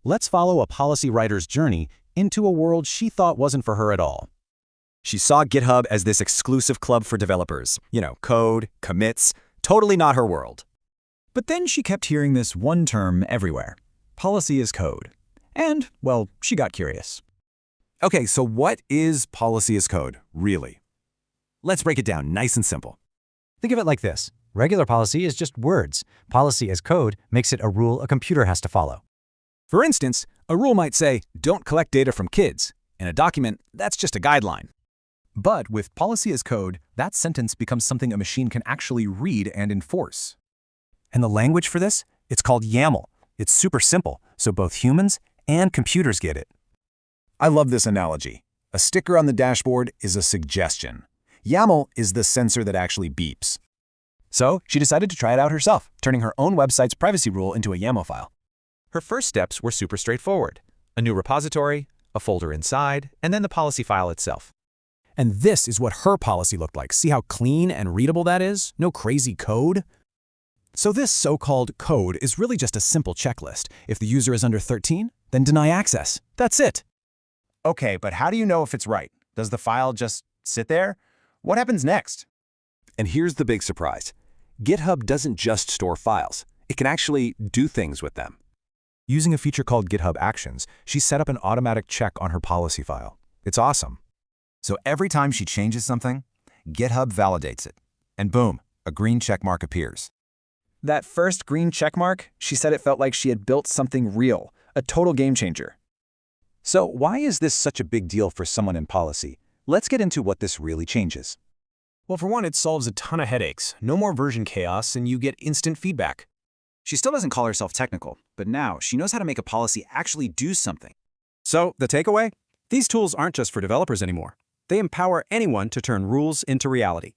Let's follow a policy writer's journey into a world she thought wasn't for her at all. She saw GitHub as this exclusive club for developers. Code, commits, totally not her world. But then she kept hearing this one term everywhere: policy as code. And, well, she got curious. Okay, so what is policy as code, really? Let's break it down nice and simple. Think of it like this. Regular policy is just words. Policy as code makes it a rule a computer has to follow. For instance, a rule might say, don't collect data from kids. In a document, that's just a guideline. But with policy as code, that sentence becomes something a machine can actually read and enforce. And the language for this? It's called YAML. It's super simple, so both humans and computers get it. I love this analogy. A sticker on the dashboard is a suggestion. YAML is the sensor that actually beeps. So she decided to try it out herself, turning her own website's privacy rule into a YAML file. Her first steps were super straightforward. A new repository, a folder inside, and then the policy file itself. And this is what her policy looked like. See how clean and readable that is? No crazy code? So this so-called code is really just a simple checklist. If the user is under 13, then deny access. That's it. Okay, but how do you know if it's right? Does the file just sit there? What happens next? And here's the big surprise. GitHub doesn't just store files. It can actually do things with them. Using a feature called GitHub Actions, she set up an automatic check on her policy file. It's awesome. So every time she changes something, GitHub validates it. And boom, a green check mark appears. That first green check mark, she said it felt like she had built something real, a total game changer. So why is this such a big deal for someone in policy? Let's get into what this really changes. Well, for one, it solves a ton of headaches. No more version chaos, and you get instant feedback. She still doesn't call herself technical, but now she knows how to make a policy actually do something. So, the takeaway? These tools aren't just for developers anymore. They empower anyone to turn rules into reality.